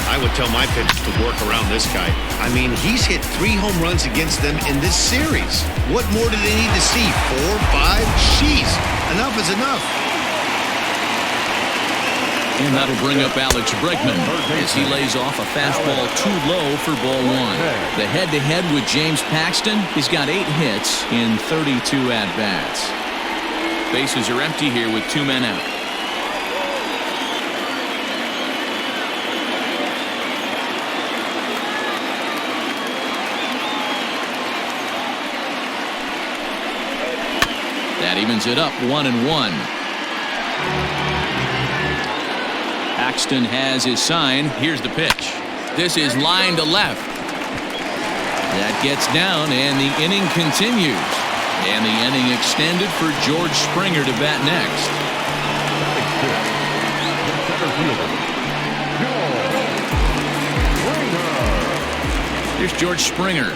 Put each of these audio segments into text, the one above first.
I would tell my pitchers to work around this guy. I mean, he's hit 3 home runs against them in this series. What more do they need to see? 4, 5? Jeez, enough is enough. And that'll bring up Alex Bregman as he lays off a fastball too low for ball 1. The head-to-head with James Paxton. He's got 8 hits in 32 at-bats. Bases are empty here with 2 men out. That evens it up 1-1. Paxton has his sign. Here's the pitch. This is line to left. That gets down, and the inning continues. And the inning extended for George Springer to bat next. Here's George Springer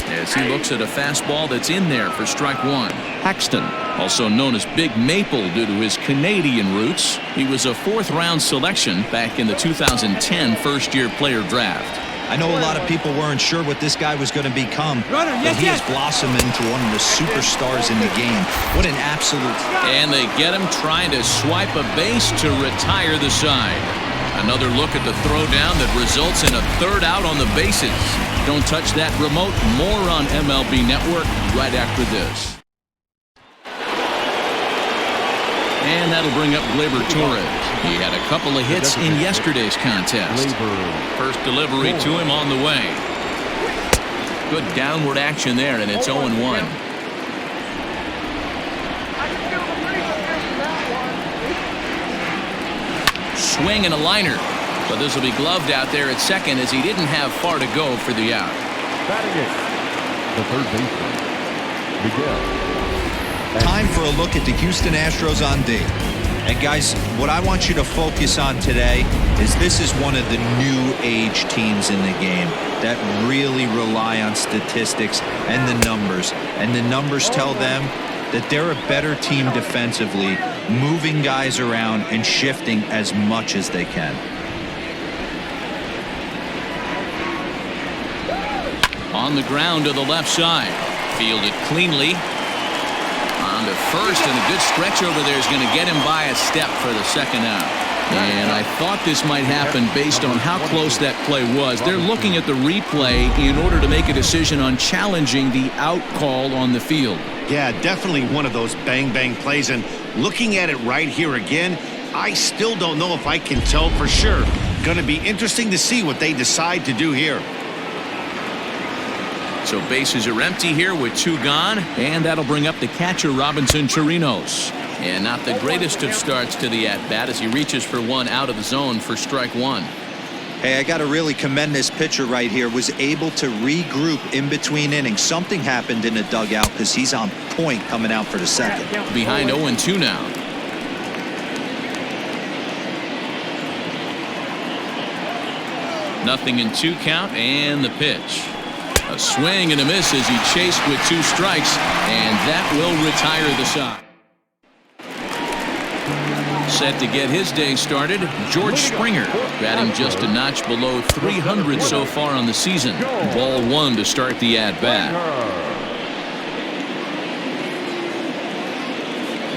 as he looks at a fastball that's in there for strike 1. Paxton, also known as Big Maple due to his Canadian roots. He was a 4th-round selection back in the 2010 first-year player draft. I know a lot of people weren't sure what this guy was going to become, but he has blossomed into one of the superstars in the game. What an absolute... And they get him trying to swipe a base to retire the side. Another look at the throwdown that results in a 3rd out on the bases. Don't touch that remote. More on MLB Network right after this. And that'll bring up Gleyber Torres. He had a couple of hits in yesterday's contest. First delivery to him on the way. Good downward action there, and it's 0-1. Swing and a liner. But this will be gloved out there at second as he didn't have far to go for the out. Batting it, the third baseman, Miguel. Time for a look at the Houston Astros on D. And guys, what I want you to focus on today is this is one of the new age teams in the game that really rely on statistics and the numbers. And the numbers tell them that they're a better team defensively, moving guys around and shifting as much as they can. On the ground to the left side. Fielded cleanly. On to first, and a good stretch over there is going to get him by a step for the 2nd out. And I thought this might happen based on how close that play was. They're looking at the replay in order to make a decision on challenging the out call on the field. Yeah, definitely one of those bang-bang plays. And looking at it right here again, I still don't know if I can tell for sure. Going to be interesting to see what they decide to do here. So bases are empty here with 2 gone, and that'll bring up the catcher Robinson Chirinos. And not the greatest of starts to the at-bat as he reaches for 1 out of the zone for strike 1. Hey, I got to really commend this pitcher right here. Was able to regroup in between innings. Something happened in the dugout because he's on point coming out for the 2nd. Behind 0-2 now. Nothing in 2 count, and the pitch. A swing and a miss as he chased with 2 strikes, and that will retire the side. Set to get his day started, George Springer, batting just a notch below 300 so far on the season. Ball 1 to start the at-bat.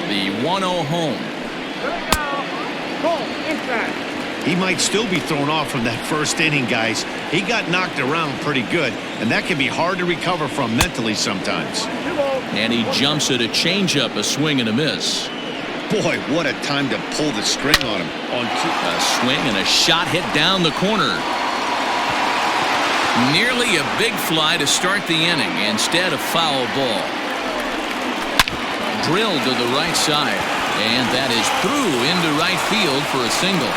The 1-0 home. He might still be thrown off from that first inning, guys. He got knocked around pretty good, and that can be hard to recover from mentally sometimes. And he jumps at a changeup, a swing and a miss. Boy, what a time to pull the string on him. A swing and a shot hit down the corner. Nearly a big fly to start the inning. Instead, a foul ball. Drilled to the right side. And that is through into right field for a single.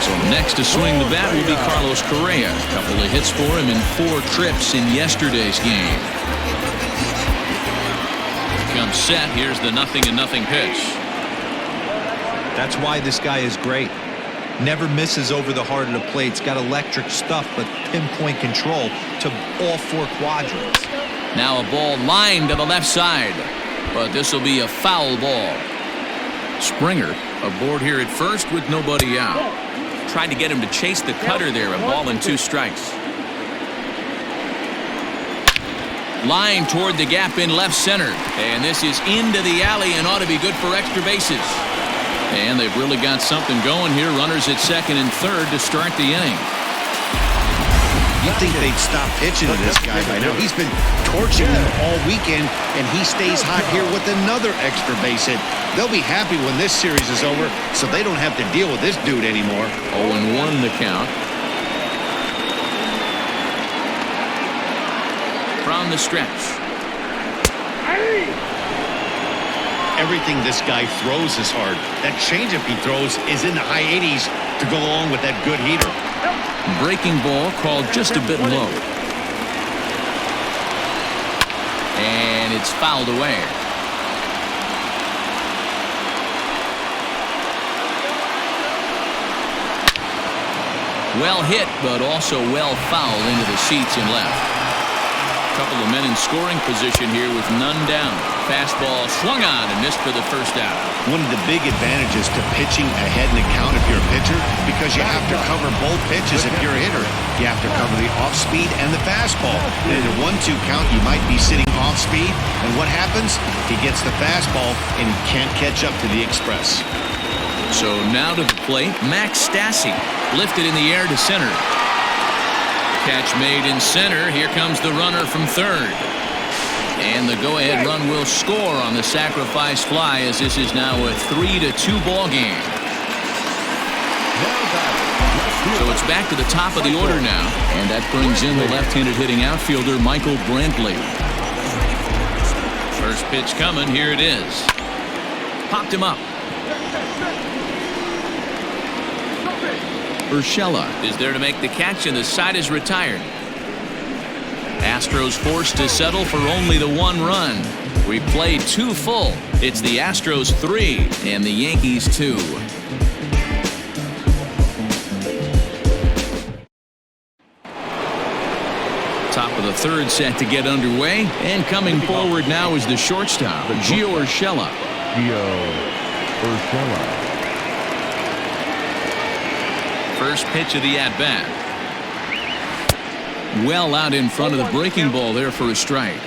So next to swing the bat will be Carlos Correa. A couple of hits for him in 4 trips in yesterday's game. Comes set. Here's the 0-0 pitch. That's why this guy is great. Never misses over the heart of the plate. He's got electric stuff, but pinpoint control to all 4 quadrants. Now a ball lined to the left side. but this will be a foul ball. Springer aboard here at first with nobody out. Tried to get him to chase the cutter there. A ball and 2 strikes. Line toward the gap in left center. And this is into the alley and ought to be good for extra bases. And they've really got something going here. Runners at second and third to start the inning. You'd think they'd stop pitching to this guy by now. He's been torching them all weekend, and he stays hot here with another extra base hit. They'll be happy when this series is over, so they don't have to deal with this dude anymore. 0-1 the count. From the stretch. Everything this guy throws is hard. That changeup he throws is in the high 80s to go along with that good heater. Breaking ball called just a bit low. And it's fouled away. Well hit, but also well fouled into the seats and left. Couple of men in scoring position here with none down. Fastball swung on and missed for the first out. One of the big advantages to pitching ahead in the count if you're a pitcher, because you have to cover both pitches if you're a hitter. You have to cover the off-speed and the fastball. In a 1-2 count, you might be sitting off-speed, and what happens? He gets the fastball, and he can't catch up to the express. So now to the plate, Max Stassi lifted in the air to center. Catch made in center. Here comes the runner from third. And the go-ahead run will score on the sacrifice fly, as this is now a 3-2 ball game. So it's back to the top of the order now, and that brings in the left-handed hitting outfielder Michael Brantley. First pitch coming. Here it is. Popped him up. Urshela is there to make the catch, and the side is retired. Astros forced to settle for only the 1 run. We played 2 full. It's the Astros 3 and the Yankees 2. Top of the third set to get underway, and coming forward now is the shortstop, Gio Urshela. First pitch of the at-bat. Well out in front of the breaking ball there for a strike.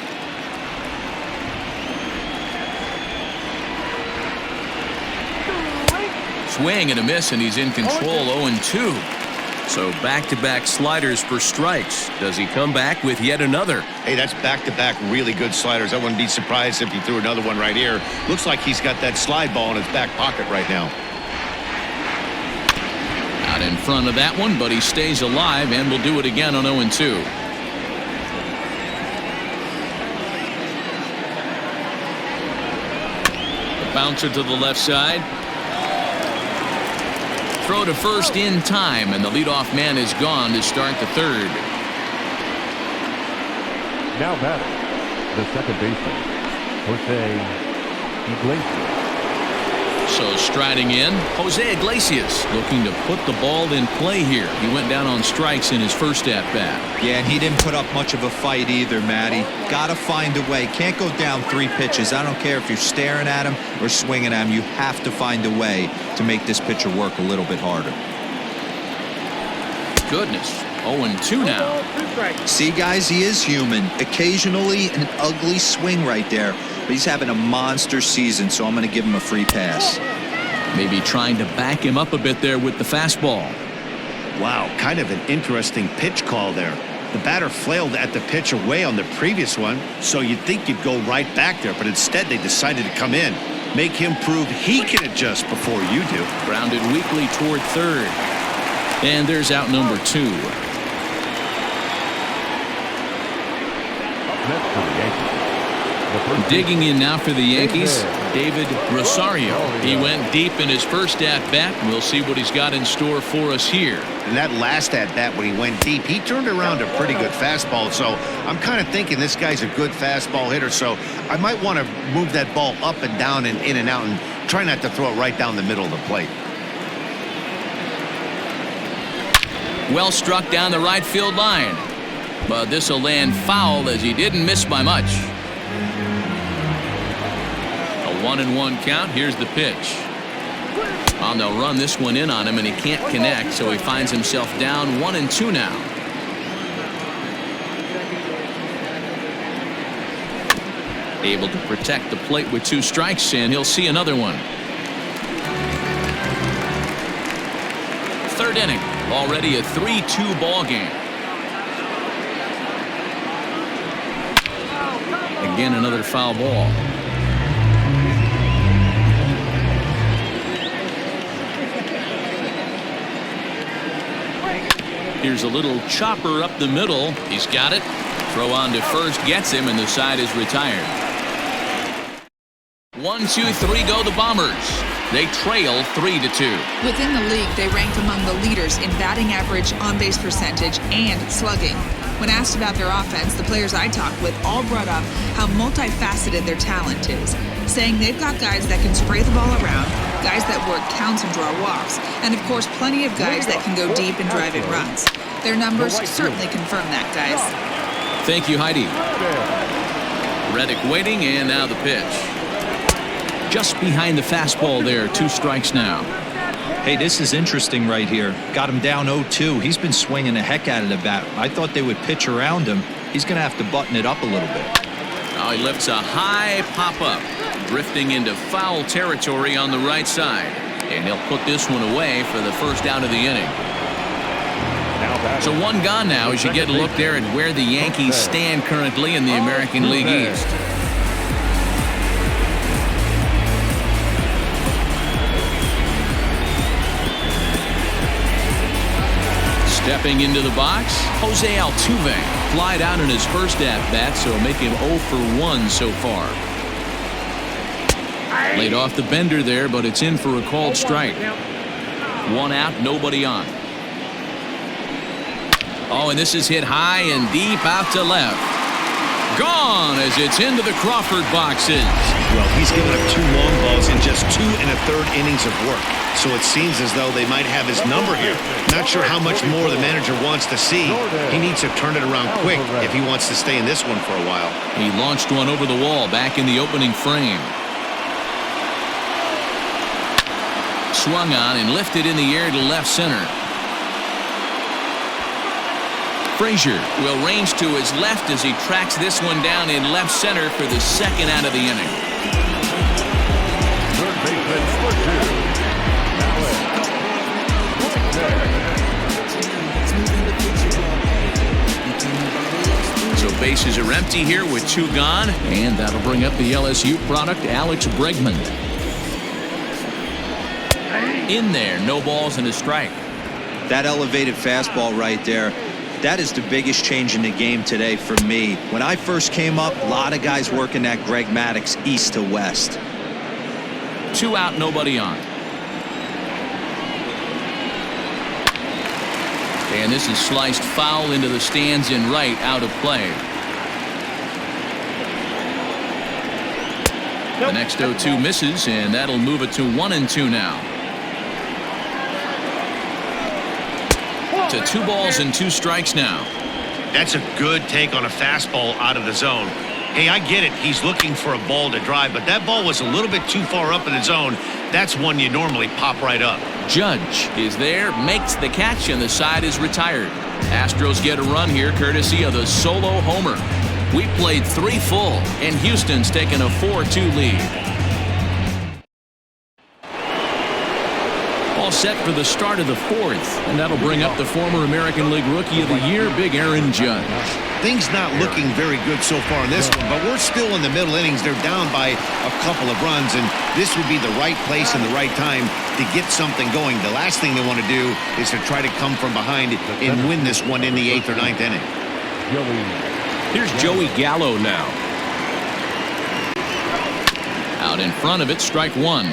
Swing and a miss, and he's in control. 0-2. So back-to-back sliders for strikes. Does he come back with yet another? Hey, that's back-to-back really good sliders. I wouldn't be surprised if he threw another one right here. Looks like he's got that slide ball in his back pocket right now. Out in front of that one, but he stays alive and will do it again on 0-2. The bouncer to the left side. Throw to first in time, and the leadoff man is gone to start the third. Now batting, the second baseman, Jose Iglesias. So striding in, Jose Iglesias looking to put the ball in play here. He went down on strikes in his first at-bat. Yeah, and he didn't put up much of a fight either, Matty. Got to find a way. Can't go down 3 pitches. I don't care if you're staring at him or swinging at him. You have to find a way to make this pitcher work a little bit harder. Goodness, 0-2 now. See, guys, he is human. Occasionally an ugly swing right there, but he's having a monster season, so I'm going to give him a free pass. Maybe trying to back him up a bit there with the fastball. Wow, kind of an interesting pitch call there. The batter flailed at the pitch away on the previous one, so you'd think you'd go right back there, but instead they decided to come in. Make him prove he can adjust before you do. Grounded weakly toward third. And there's out number 2. Next for the Yankees. Digging in now for the Yankees, David Rosario. He went deep in his first at-bat. We'll see what he's got in store for us here. And that last at-bat when he went deep, he turned around a pretty good fastball. So I'm kind of thinking this guy's a good fastball hitter. So I might want to move that ball up and down and in and out and try not to throw it right down the middle of the plate. Well struck down the right field line. But this will land foul as he didn't miss by much. 1-1 count. Here's the pitch. Oh, they'll run this one in on him, and he can't connect, so he finds himself down 1-2 now. Able to protect the plate with 2 strikes, and he'll see another one. 3rd inning, already a 3-2 ball game. Again, another foul ball. Here's a little chopper up the middle. He's got it. Throw on to first gets him, and the side is retired. 1-2-3 go the Bombers. They trail 3-2. Within the league, they ranked among the leaders in batting average, on-base percentage, and slugging. When asked about their offense, the players I talked with all brought up how multifaceted their talent is, saying they've got guys that can spray the ball around, guys that work counts and draw walks, and of course plenty of guys that can go deep and drive in runs. Their numbers certainly confirm that, guys. Thank you, Heidi. Reddick waiting, and now the pitch. Just behind the fastball there. 2 strikes now. Hey, this is interesting right here. Got him down 0-2. He's been swinging the heck out of the bat. I thought they would pitch around him. He's going to have to button it up a little bit. Now he lifts a high pop-up, drifting into foul territory on the right side. And he'll put this one away for the first out of the inning. So 1 gone now as you get a look there at where the Yankees stand currently in the American League East. Stepping into the box, Jose Altuve. Flied out in his first at-bat, so make him 0 for 1 so far. Laid off the bender there, but it's in for a called strike. 1 out, nobody on. Oh, and this is hit high and deep out to left. Gone as it's into the Crawford boxes. Well, he's given up 2 long balls in just 2 1/3 innings of work. So it seems as though they might have his number here. Not sure how much more the manager wants to see. He needs to turn it around quick if he wants to stay in this one for a while. He launched one over the wall back in the opening frame. Swung on and lifted in the air to left center. Frazier will range to his left as he tracks this one down in left center for the 2nd out of the inning. Third baseman split 2. So bases are empty here with 2 gone, and that'll bring up the LSU product, Alex Bregman. In there, no balls and a strike. That elevated fastball right there, that is the biggest change in the game today for me. When I first came up, a lot of guys working that Greg Maddux east to west. 2 out, nobody on. And this is sliced foul into the stands in right, out of play. The next 0-2 misses, and that'll move it to 1-2 now. To 2 balls and 2 strikes now. That's a good take on a fastball out of the zone. Hey, I get it. He's looking for a ball to drive, but that ball was a little bit too far up in the zone. That's one you normally pop right up. Judge is there, makes the catch, and the side is retired. Astros get a run here courtesy of the solo homer. We played 3 full, and Houston's taken a 4-2 lead. All set for the start of the 4th, and that'll bring up the former American League Rookie of the Year, Big Aaron Judge. Things not looking very good so far in this one, but we're still in the middle innings. They're down by a couple of runs, and this would be the right place and the right time to get something going. The last thing they want to do is to try to come from behind and win this one in the 8th or 9th inning. Here's Joey Gallo now. Out in front of it, strike 1.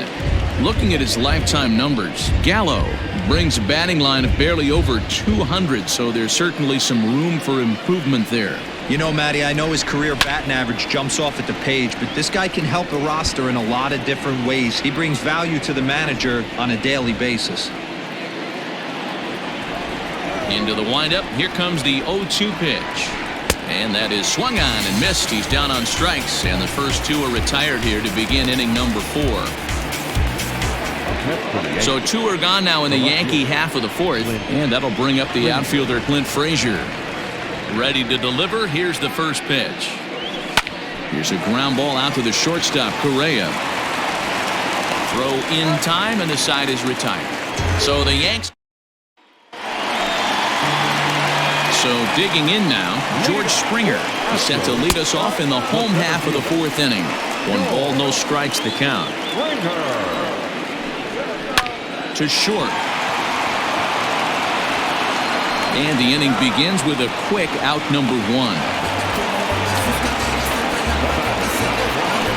Looking at his lifetime numbers, Gallo brings a batting line of barely over 200, so there's certainly some room for improvement there. You know, Matty, I know his career batting average jumps off at the page, but this guy can help a roster in a lot of different ways. He brings value to the manager on a daily basis. Into the windup, here comes the 0-2 pitch. And that is swung on and missed. He's down on strikes, and the first two are retired here to begin inning number 4. So 2 are gone now in the Yankee half of the 4th, and that'll bring up the outfielder Clint Frazier. Ready to deliver. Here's the first pitch. Here's a ground ball out to the shortstop, Correa. Throw in time, and the side is retired. So the Yanks. So digging in now, George Springer is set to lead us off in the home half of the 4th inning. 1 ball, no strikes the count. To short. And the inning begins with a quick out number 1.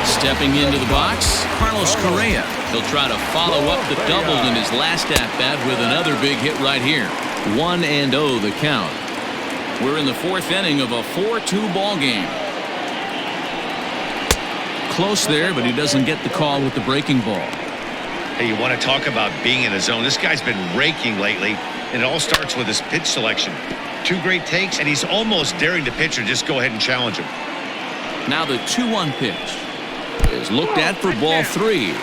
Stepping into the box, Carlos Correa. He'll try to follow up the double in his last at-bat with another big hit right here. 1-0 the count. We're in the 4th inning of a 4-2 ball game. Close there, but he doesn't get the call with the breaking ball. Hey, you want to talk about being in a zone? This guy's been raking lately, and it all starts with his pitch selection. 2 great takes, and he's almost daring the pitcher just go ahead and challenge him. Now the 2-1 pitch is looked at for ball 3.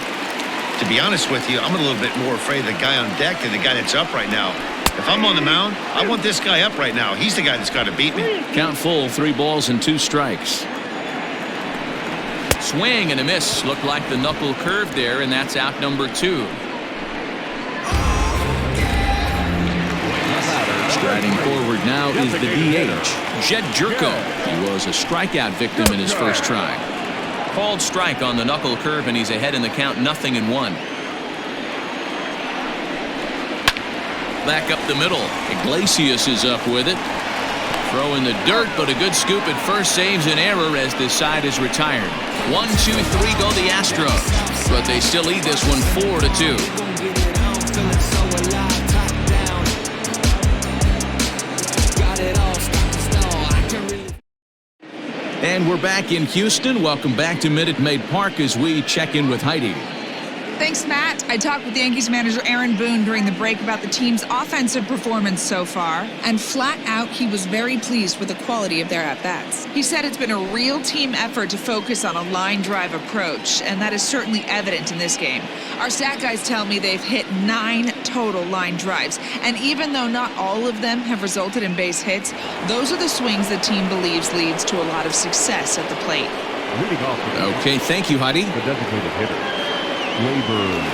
To be honest with you, I'm a little bit more afraid of the guy on deck than the guy that's up right now. If I'm on the mound, I want this guy up right now. He's the guy that's got to beat me. Count full, 3 balls and 2 strikes. Swing and a miss. Looked like the knuckle curve there, and that's out number 2. Striding forward now is the DH, Jed Jerko. He was a strikeout victim in his first try. Called strike on the knuckle curve, and he's ahead in the count, 0-1. Back up the middle. Iglesias is up with it. Throw in the dirt, but a good scoop at first saves an error as this side is retired. 1-2-3 go the Astros, but they still lead this one 4-2. And we're back in Houston. Welcome back to Minute Maid Park as we check in with Heidi. Thanks, Matt. I talked with Yankees manager Aaron Boone during the break about the team's offensive performance so far, and flat out, he was very pleased with the quality of their at-bats. He said it's been a real team effort to focus on a line drive approach, and that is certainly evident in this game. Our stat guys tell me they've hit 9 total line drives, and even though not all of them have resulted in base hits, those are the swings the team believes leads to a lot of success at the plate. Okay, thank you, Heidi. The designated hitter, Torres.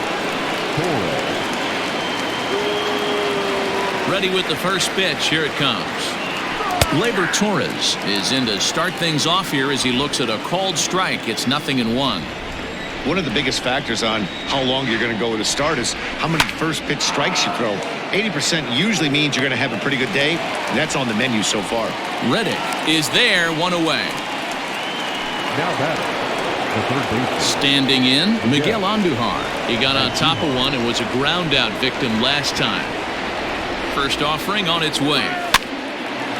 Ready with the first pitch. Here it comes. Gleyber Torres is in to start things off here as he looks at a called strike. It's 0-1. One of the biggest factors on how long you're going to go with a start is how many first pitch strikes you throw. 80% usually means you're going to have a pretty good day, and that's on the menu so far. Reddick is there, 1 away. Now batting, the third baseman. Standing in, Miguel Andujar. He got on top of one and was a ground out victim last time. First offering on its way.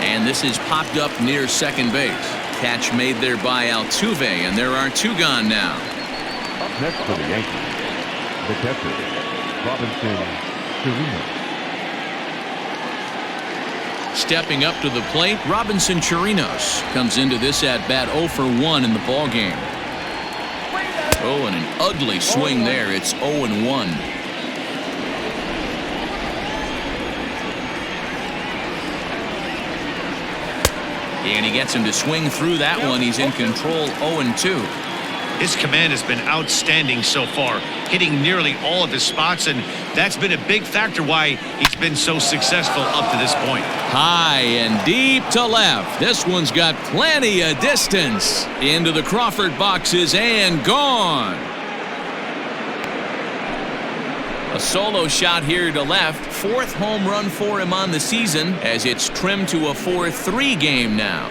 And this is popped up near second base. Catch made there by Altuve, and there are 2 gone now. Up next for the Yankees, the catcher, Robinson Chirinos. Stepping up to the plate, Robinson Chirinos comes into this at-bat 0 for 1 in the ballgame. Oh, and an ugly swing there. It's 0-1. And he gets him to swing through that one. He's in control, 0-2. His command has been outstanding so far, hitting nearly all of his spots, and that's been a big factor why he's been so successful up to this point. High and deep to left. This one's got plenty of distance. Into the Crawford boxes and gone. A solo shot here to left. 4th home run for him on the season as it's trimmed to a 4-3 game now.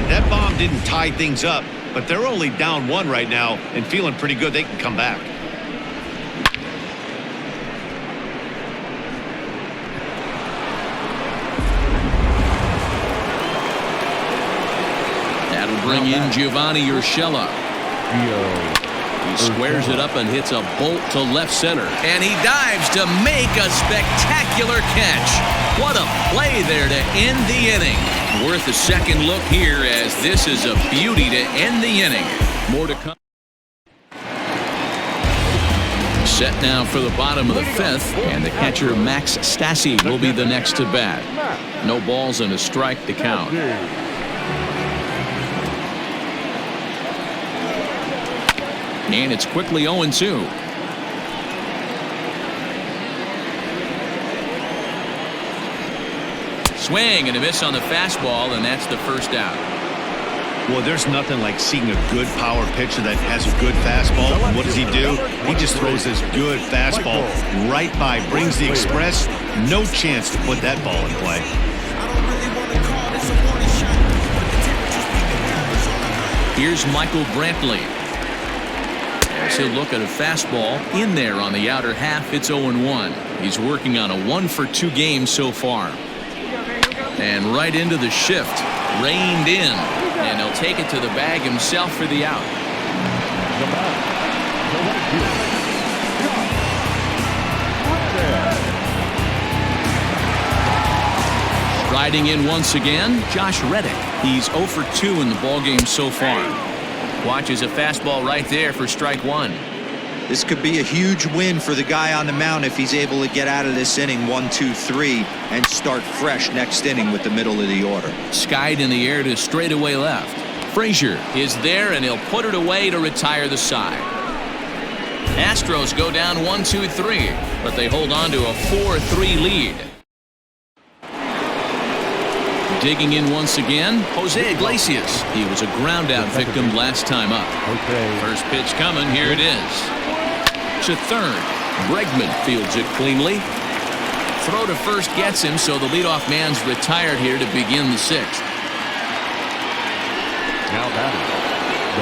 That bomb didn't tie things up, but they're only down 1 right now and feeling pretty good they can come back. That'll bring in Giovanni Urshela. He squares it up and hits a bolt to left center. And he dives to make a spectacular catch. What a play there to end the inning. Worth a second look here, as this is a beauty to end the inning. More to come. Set now for the bottom of the fifth, and the catcher Max Stassi will be the next to bat. No balls and a strike to count. And it's quickly 0-2. Swing and a miss on the fastball, and that's the first out. Well, there's nothing like seeing a good power pitcher that has a good fastball. And what does he do? He just throws this good fastball right by, brings the express. No chance to put that ball in play. Here's Michael Brantley. As he'll look at a fastball in there on the outer half. It's 0-1. He's working on a 1-for-2 game so far. And right into the shift. Reined in. And he'll take it to the bag himself for the out. Striding in once again, Josh Reddick. He's 0-for-2 in the ballgame so far. Watches a fastball right there for strike one. This could be a huge win for the guy on the mound if he's able to get out of this inning 1-2-3 and start fresh next inning with the middle of the order. Skied in the air to straightaway left. Frazier is there, and he'll put it away to retire the side. Astros go down 1-2-3, but they hold on to a 4-3 lead. Digging in once again, Jose Iglesias. He was a ground-out victim last time up. First pitch coming. Here it is. To third. Bregman fields it cleanly. Throw to first gets him, so the leadoff man's retired here to begin the sixth.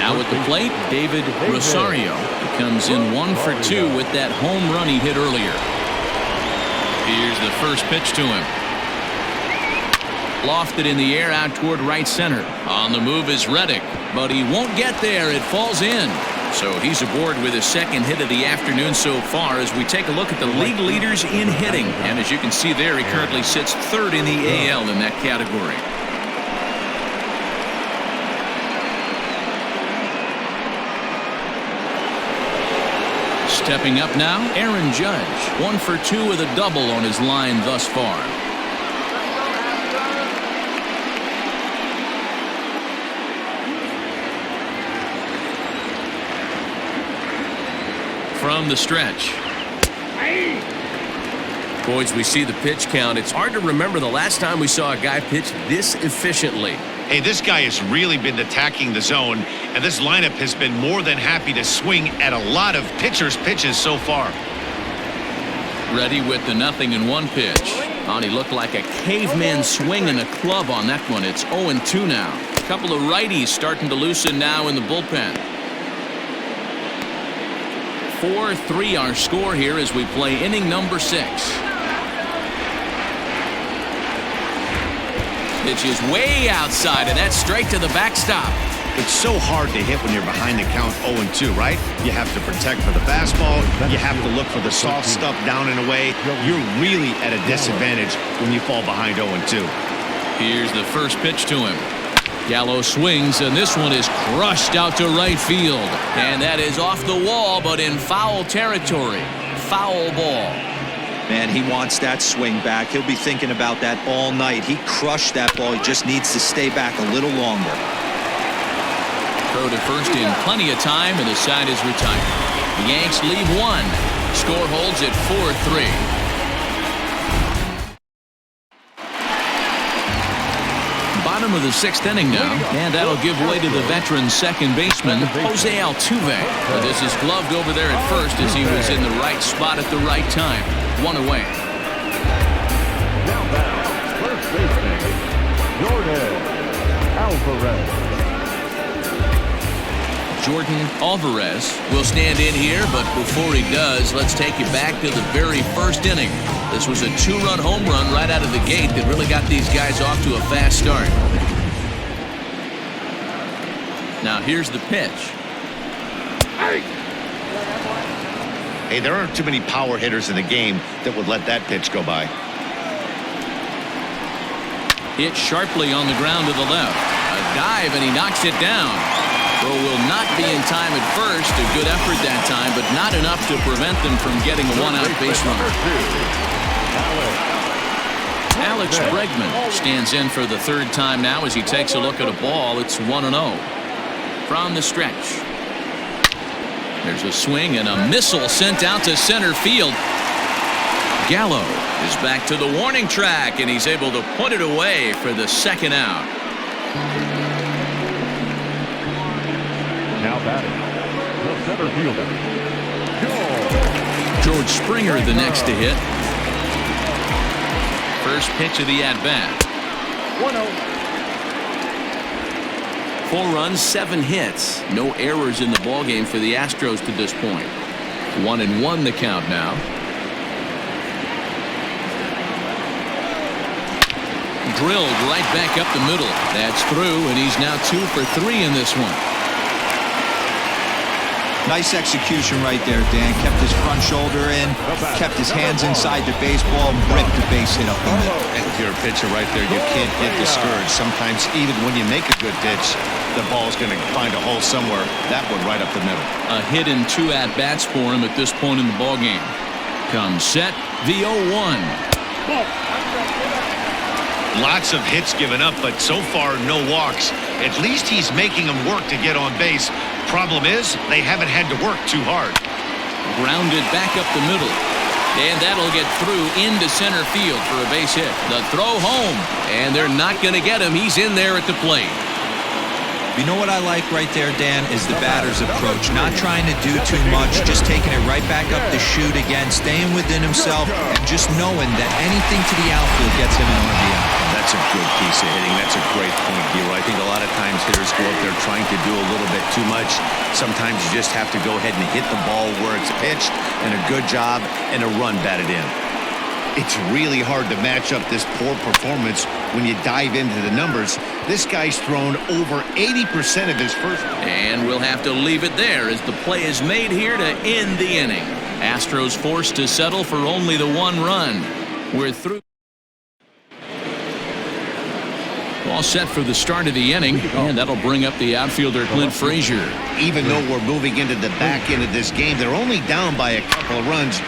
Now at the plate, David Rosario. He comes in 1-for-2 with that home run he hit earlier. Here's the first pitch to him. Lofted in the air out toward right center. On the move is Reddick, but he won't get there. It falls in. So he's aboard with his second hit of the afternoon so far as we take a look at the league leaders in hitting. And as you can see there, he currently sits third in the AL in that category. Stepping up now, Aaron Judge. 1-for-2 with a double on his line thus far. From the stretch. Boys, we see the pitch count. It's hard to remember the last time we saw a guy pitch this efficiently. Hey, this guy has really been attacking the zone, and this lineup has been more than happy to swing at a lot of pitchers' pitches so far. Ready with the 0-1 pitch. And he looked like a caveman swinging a club on that one. It's 0-2 now. A couple of righties starting to loosen now in the bullpen. 4-3 our score here as we play inning number 6. Pitch is way outside, and that's straight to the backstop. It's so hard to hit when you're behind the count 0-2, right? You have to protect for the fastball. You have to look for the soft stuff down and away. You're really at a disadvantage when you fall behind 0-2. Here's the first pitch to him. Gallo swings, and this one is crushed out to right field. And that is off the wall, but in foul territory. Foul ball. Man, he wants that swing back. He'll be thinking about that all night. He crushed that ball. He just needs to stay back a little longer. Throw to first in plenty of time, and the side is retired. The Yanks lead 1. Score holds at 4-3. Bottom of the 6th inning now, and that'll give way to the veteran second baseman, Jose Altuve. But this is gloved over there at first as he was in the right spot at the right time. 1 away. Now back, first baseman, Jordan Alvarez. Jordan Alvarez will stand in here, but before he does, let's take you back to the very first inning. This was a 2-run home run right out of the gate that really got these guys off to a fast start. Now here's the pitch. Hey, there aren't too many power hitters in the game that would let that pitch go by. Hit sharply on the ground to the left. A dive, and he knocks it down. Throw will not be in time at first. A good effort that time, but not enough to prevent them from getting a one-out base runner. Alex Bregman stands in for the third time now as he takes a look at a ball. It's 1-0 from the stretch. There's a swing and a missile sent out to center field. Gallo is back to the warning track, and he's able to put it away for the second out. Now batting, the center fielder, George Springer the next to hit. First pitch of the at-bat. 4 runs, 7 hits. No errors in the ballgame for the Astros to this point. 1-1 the count now. Drilled right back up the middle. That's through, and he's now 2 for 3 in this one. Nice execution right there, Dan. Kept his front shoulder in, kept his hands inside the baseball, and ripped the base hit up the middle. And if you're a pitcher right there, you can't get discouraged. Sometimes even when you make a good pitch, the ball's going to find a hole somewhere. That one right up the middle. A hit in 2 at-bats for him at this point in the ballgame. Comes set, the 0-1. Lots of hits given up, but so far no walks. At least he's making them work to get on base. Problem is, they haven't had to work too hard. Grounded back up the middle. And that'll get through into center field for a base hit. The throw home. And they're not going to get him. He's in there at the plate. You know what I like right there, Dan, is the batter's approach. Not trying to do too much, just taking it right back up the chute again, staying within himself, and just knowing that anything to the outfield gets him an RBI. That's a good piece of hitting. That's a great point, Hero. I think a lot of times hitters go up there trying to do a little bit too much. Sometimes you just have to go ahead and hit the ball where it's pitched, and a good job, and a run batted in. It's really hard to match up this poor performance when you dive into the numbers. This guy's thrown over 80% of his first. And we'll have to leave it there as the play is made here to end the inning. Astros forced to settle for only the 1 run. We're through. All set for the start of the inning, and that'll bring up the outfielder Clint Frazier. Even though we're moving into the back end of this game, they're only down by a couple of runs.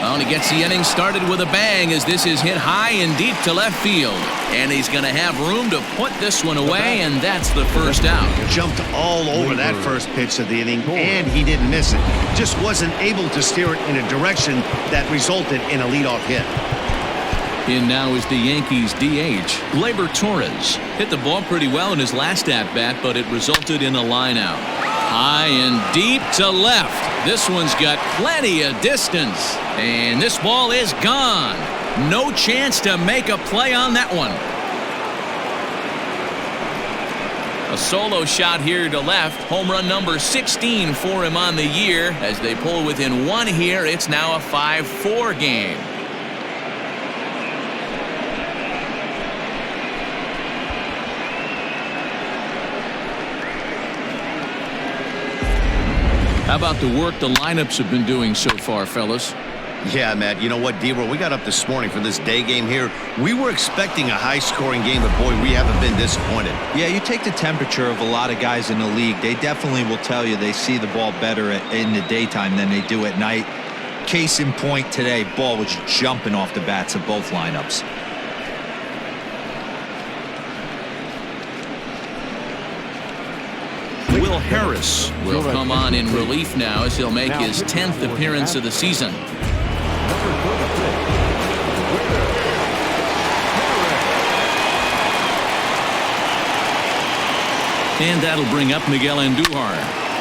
Well, and he gets the inning started with a bang as this is hit high and deep to left field. And he's going to have room to put this one away, and that's the first out. Jumped all over that first pitch of the inning, and he didn't miss it. Just wasn't able to steer it in a direction that resulted in a leadoff hit. In now is the Yankees DH, Gleyber Torres. Hit the ball pretty well in his last at-bat, but it resulted in a line out. High and deep to left. This one's got plenty of distance. And this ball is gone. No chance to make a play on that one. A solo shot here to left. Home run number 16 for him on the year. As they pull within 1 here, it's now a 5-4 game. How about the work the lineups have been doing so far, fellas? Yeah, Matt, you know what, D-Bro, we got up this morning for this day game here. We were expecting a high-scoring game, but, boy, we haven't been disappointed. Yeah, you take the temperature of a lot of guys in the league. They definitely will tell you they see the ball better in the daytime than they do at night. Case in point today, ball was jumping off the bats of both lineups. Will Harris will come on in relief now as he'll make his 10th appearance of the season. And that'll bring up Miguel Andujar.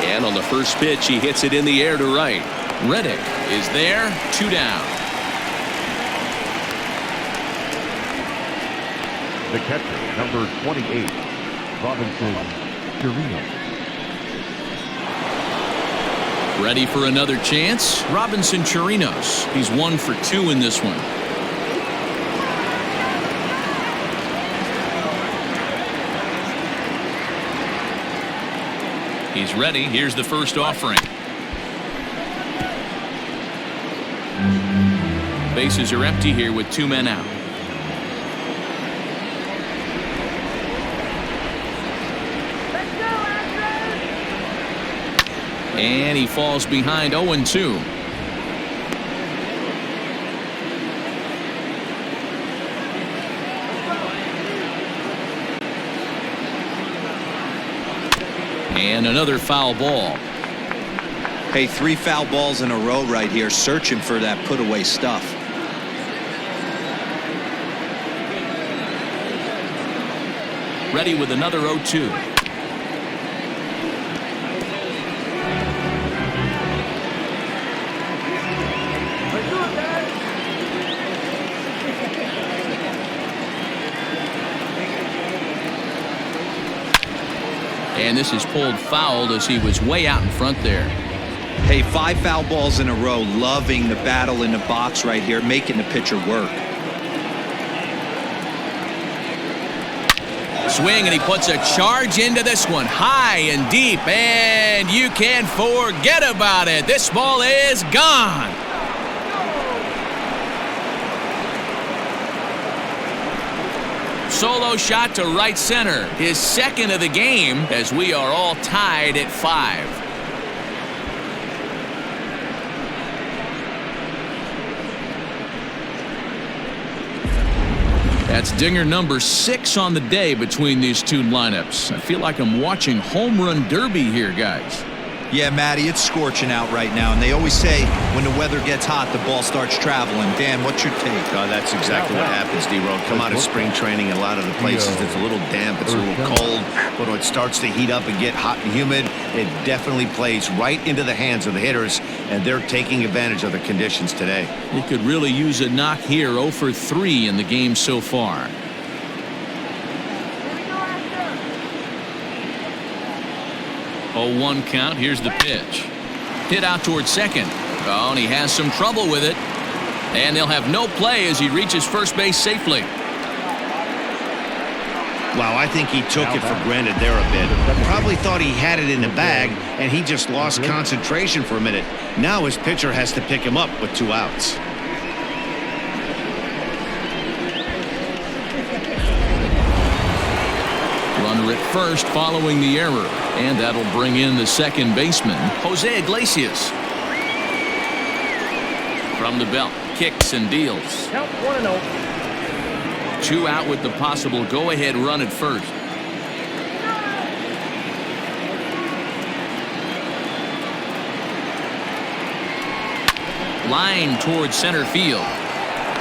And on the first pitch, he hits it in the air to right. Reddick is there, 2 down. the catcher, number 28, Robinson Chirinos. Ready for another chance? Robinson Chirinos. He's 1 for 2 in this one. He's ready. Here's the first offering. Bases are empty here with 2 men out. And he falls behind 0-2. And another foul ball. Hey, 3 foul balls in a row right here, searching for that put away stuff. Ready with another 0-2. And this is pulled foul as he was way out in front there. Hey, 5 foul balls in a row. Loving the battle in the box right here, making the pitcher work. Swing, and he puts a charge into this one, high and deep, and you can forget about it. This ball is gone. Solo shot to right center, his second of the game, as we are all tied at 5. That's dinger number 6 on the day between these two lineups. I feel like I'm watching home run derby here, guys. Yeah, Matty, it's scorching out right now, and they always say when the weather gets hot, the ball starts traveling. Dan, what's your take? That's exactly what happens, D-Road. Come out of spring training in a lot of the places, it's a little damp, it's a little cold, but when it starts to heat up and get hot and humid, it definitely plays right into the hands of the hitters, and they're taking advantage of the conditions today. He could really use a knock here. 0 for 3 in the game so far. Oh, 1 count. Here's the pitch. Hit out towards second. Oh, and he has some trouble with it. And they'll have no play as he reaches first base safely. Wow, I think he took it for granted there a bit. Probably thought he had it in the bag, and he just lost concentration for a minute. Now his pitcher has to pick him up with 2 outs. Runner at first following the error. And that'll bring in the second baseman, Jose Iglesias. From the belt, kicks and deals. Count 1-0. 2 out with the possible go-ahead run at first. Line towards center field.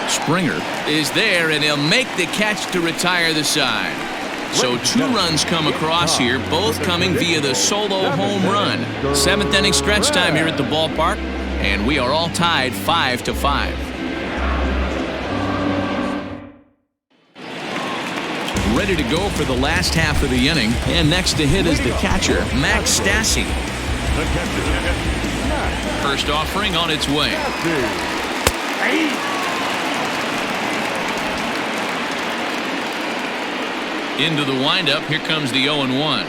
Springer is there, and he'll make the catch to retire the side. So 2 runs come across here, both coming via the solo home run. 7th inning stretch time here at the ballpark, and we are all tied 5-5. Ready to go for the last half of the inning, and next to hit is the catcher, Max Stassi. First offering on its way. Into the windup. Here comes the 0-1.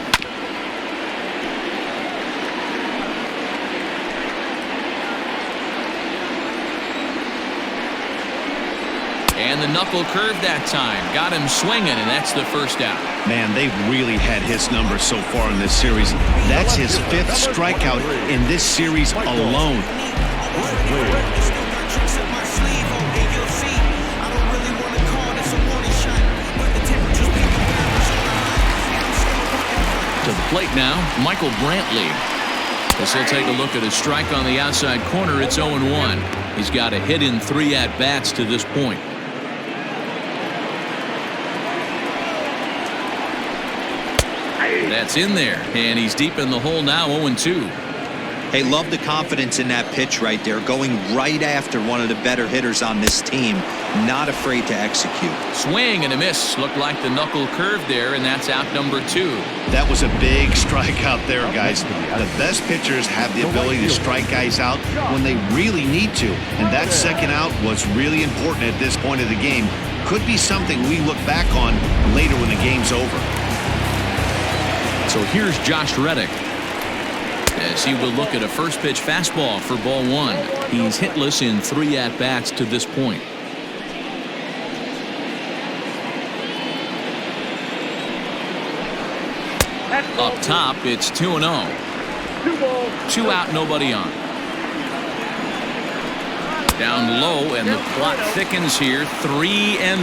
And the knuckle curve that time. Got him swinging, and that's the first out. Man, they've really had his number so far in this series. That's his 5th strikeout in this series alone. To the plate now, Michael Brantley. As he'll take a look at a strike on the outside corner, it's 0-1. He's got a hit in 3 at-bats to this point. That's in there, and he's deep in the hole now, 0-2. Hey, love the confidence in that pitch right there, going right after one of the better hitters on this team, not afraid to execute. Swing and a miss. Looked like the knuckle curve there, and that's out number 2. That was a big strikeout there, guys. The best pitchers have the ability to strike guys out when they really need to, and that second out was really important at this point of the game. Could be something we look back on later when the game's over. So here's Josh Reddick as he will look at a first pitch fastball for ball 1. He's hitless in 3 at-bats to this point. Up top, it's 2-0. 2 out, nobody on. Down low, and the plot thickens here. 3-0.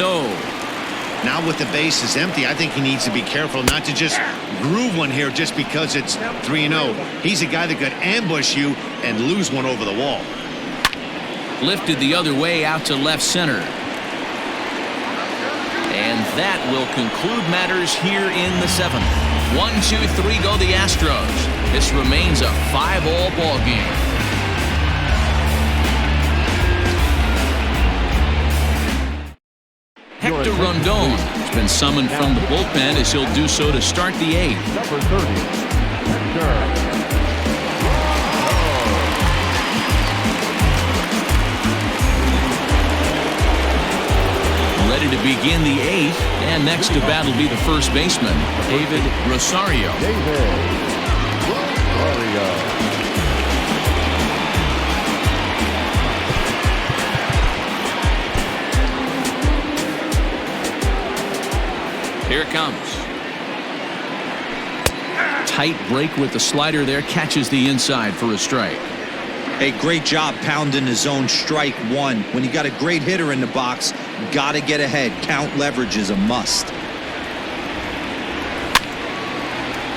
Now with the bases empty, I think he needs to be careful not to just groove one here just because it's 3-0. He's a guy that could ambush you and lose one over the wall. Lifted the other way out to left center. And that will conclude matters here in the 7th. 1-2-3 go the Astros. This remains a 5-all ball game. Hector Rondon has been summoned from the bullpen as he'll do so to start the 8th. Number 30, Hector. Ready to begin the 8th, and next to bat will be the first baseman, David Rosario. Here it comes. Tight break with the slider there, catches the inside for a strike. Hey, great job pounding his own strike 1. When you got a great hitter in the box, got to get ahead. Count leverage is a must.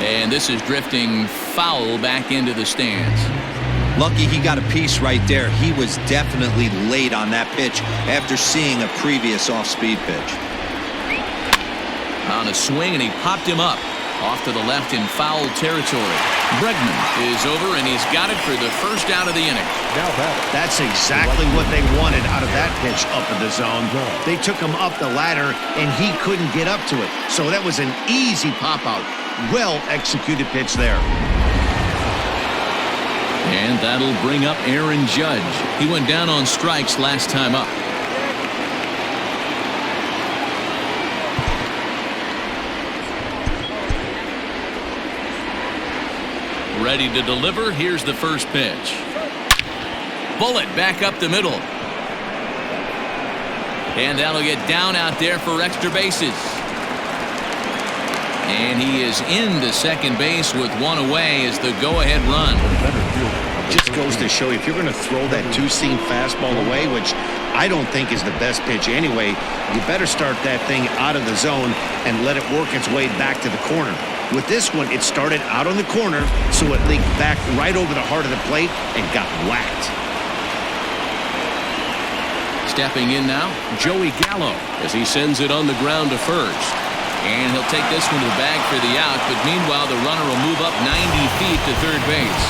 And this is drifting foul back into the stands. Lucky he got a piece right there. He was definitely late on that pitch after seeing a previous off-speed pitch. On a swing, and he popped him up off to the left in foul territory. Bregman is over, and he's got it for the first out of the inning. That's exactly what they wanted out of that pitch up in the zone. They took him up the ladder, and he couldn't get up to it. So that was an easy pop-out. Well-executed pitch there. And that'll bring up Aaron Judge. He went down on strikes last time up. Ready to deliver. Here's the first pitch. Bullet back up the middle. And that'll get down out there for extra bases. And he is into second base with 1 away as the go-ahead run. Just goes to show you, if you're going to throw that 2-seam fastball away, which I don't think is the best pitch anyway, you better start that thing out of the zone and let it work its way back to the corner. With this one, it started out on the corner, so it leaked back right over the heart of the plate and got whacked. Stepping in now, Joey Gallo as he sends it on the ground to first. And he'll take this one to the bag for the out, but meanwhile the runner will move up 90 feet to third base.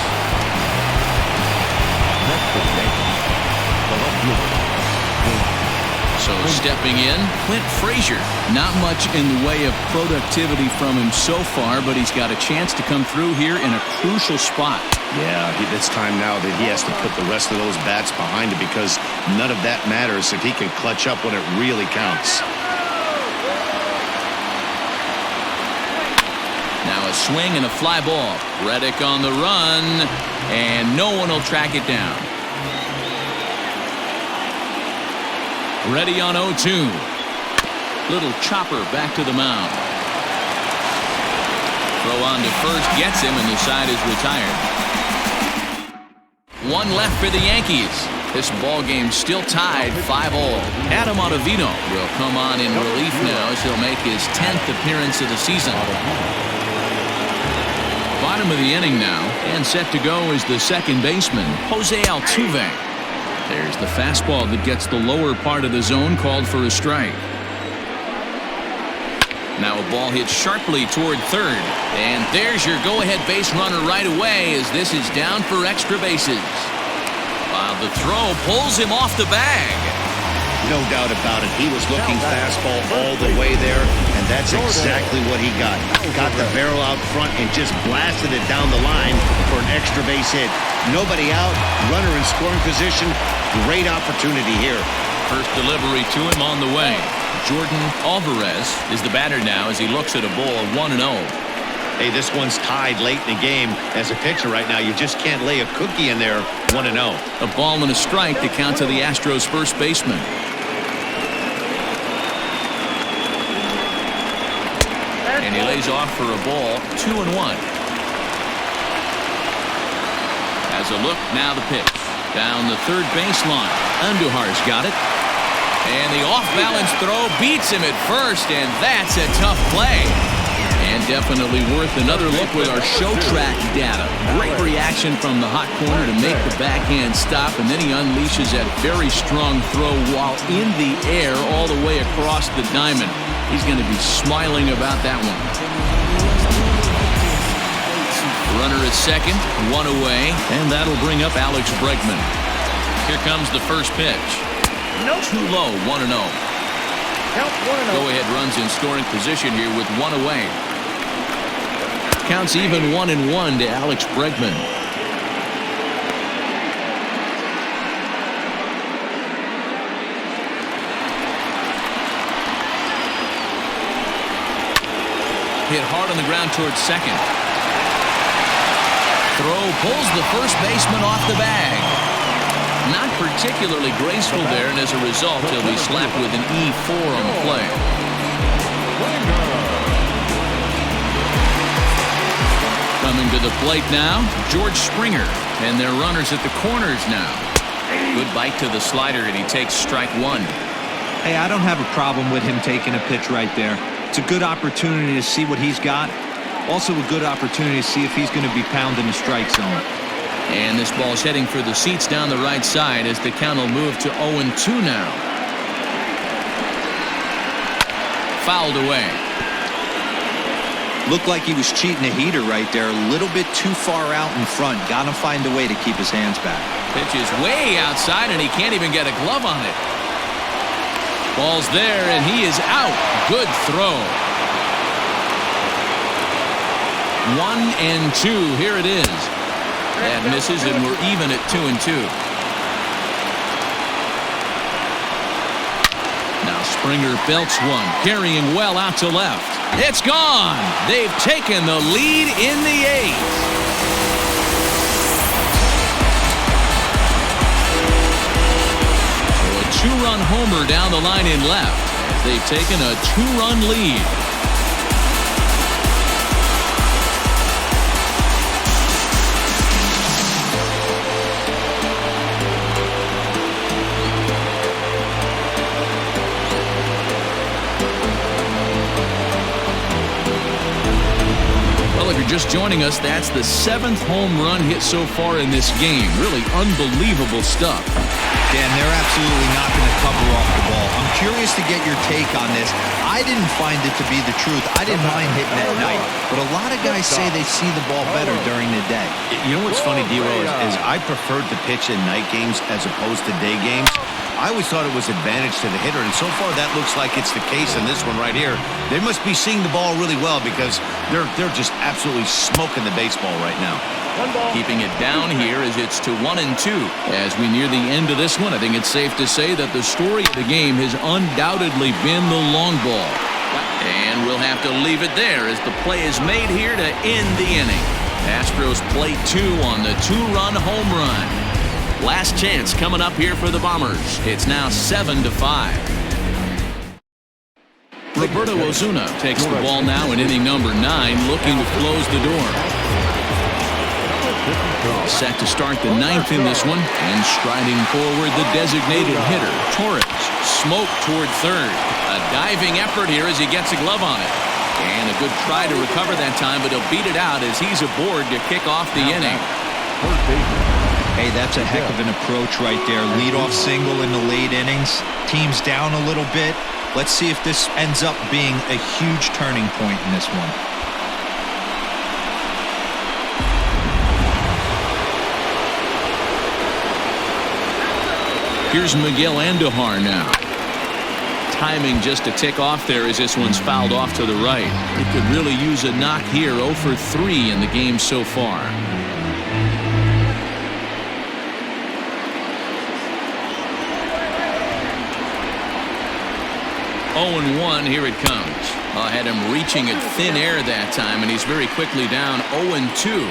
So stepping in, Clint Frazier. Not much in the way of productivity from him so far, but he's got a chance to come through here in a crucial spot. Yeah, it's time now that he has to put the rest of those bats behind him, because none of that matters if he can clutch up when it really counts. Now a swing and a fly ball. Reddick on the run, and no one will track it down. Ready on 0-2. Little chopper back to the mound. Throw on to first, gets him, and the side is retired. 1 left for the Yankees. This ball game still tied 5-all. Adam Ottavino will come on in relief now as he'll make his 10th appearance of the season. Bottom of the inning now, and set to go is the second baseman, Jose Altuve. There's the fastball that gets the lower part of the zone, called for a strike. Now a ball hit sharply toward third, and there's your go-ahead base runner right away as this is down for extra bases. While the throw pulls him off the bag. No doubt about it. He was looking fastball all the way there, and that's exactly what he got. Got the barrel out front and just blasted it down the line for an extra base hit. Nobody out, runner in scoring position. Great opportunity here. First delivery to him on the way. Jordan Alvarez is the batter now as he looks at a ball 1-0. Hey, this one's tied late in the game. As a pitcher right now, you just can't lay a cookie in there. 1-0. A ball and a strike to count to the Astros first baseman. And he lays off for a ball. 2-1. As a look, now the pitch. Down the third baseline. Andujar's got it. And the off-balance throw beats him at first, and that's a tough play. And definitely worth another look with our show track data. Great reaction from the hot corner to make the backhand stop, and then he unleashes that very strong throw while in the air all the way across the diamond. He's going to be smiling about that one. Runner at second, one away, and that'll bring up Alex Bregman. Here comes the first pitch. Too low, 1-0. Go-ahead runs in scoring position here with one away. Counts even 1-1 to Alex Bregman. Hit hard on the ground towards second. Throw pulls the first baseman off the bag. Not particularly graceful there, and as a result, he'll be slapped with an E4 on the play. Coming to the plate now, George Springer, and their runners at the corners now. Good bite to the slider, and he takes strike one. Hey, I don't have a problem with him taking a pitch right there. It's a good opportunity to see what he's got. Also a good opportunity to see if he's going to be pounding the strike zone. And this ball's heading for the seats down the right side as the count will move to 0-2 now. Fouled away. Looked like he was cheating a heater right there. A little bit too far out in front. Got to find a way to keep his hands back. Pitch is way outside, and he can't even get a glove on it. Ball's there, and he is out. Good throw. 1-2. Here it is. That misses, and we're even at 2-2. Now Springer belts one, carrying well out to left. It's gone. They've taken the lead in the eighth. So a two-run homer down the line in left. They've taken a two-run lead. If you're just joining us, that's the 7th home run hit so far in this game. Really unbelievable stuff. Dan, they're absolutely not going to cover off the ball. I'm curious to get your take on this. I didn't find it to be the truth. I didn't mind hitting at night, but a lot of guys say they see the ball better during the day. You know what's funny, D-Row, is I preferred to pitch in night games as opposed to day games. I always thought it was advantage to the hitter, and so far that looks like it's the case in this one right here. They must be seeing the ball really well because they're just absolutely smoking the baseball right now. Keeping it down here as it's to 1-2. As we near the end of this one, I think it's safe to say that the story of the game has undoubtedly been the long ball. And we'll have to leave it there as the play is made here to end the inning. Astros play 2 on the 2-run home run. Last chance coming up here for the Bombers. It's now 7-5. Roberto Osuna takes the ball now in inning number 9, looking to close the door. Set to start the 9th in this one, and striding forward the designated hitter, Torres. Smoke toward third. A diving effort here as he gets a glove on it. And a good try to recover that time, but he'll beat it out as he's aboard to kick off the inning. Hey, that's a heck of an approach right there. Leadoff single in the late innings. Team's down a little bit. Let's see if this ends up being a huge turning point in this one. Here's Miguel Andujar now. Timing just to tick off there as this one's fouled off to the right. It could really use a knock here. 0 for 3 in the game so far. 0-1, here it comes. Had him reaching at thin air that time, and he's very quickly down 0-2.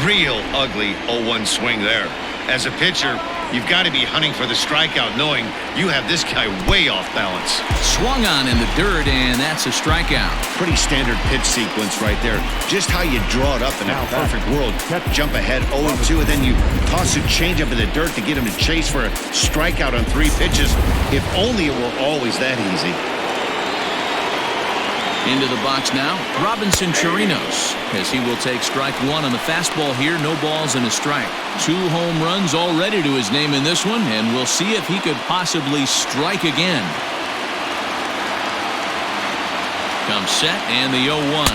Real ugly 0-1 swing there. As a pitcher, you've got to be hunting for the strikeout, knowing you have this guy way off balance. Swung on in the dirt, and that's a strikeout. Pretty standard pitch sequence right there. Just how you draw it up in a perfect world. Jump ahead 0-2, and then you toss a changeup in the dirt to get him to chase for a strikeout on 3 pitches. If only it were always that easy. Into the box now, Robinson Chirinos, as he will take strike 1 on the fastball here. No balls and a strike. 2 home runs already to his name in this one, and we'll see if he could possibly strike again. Comes set, and the 0-1.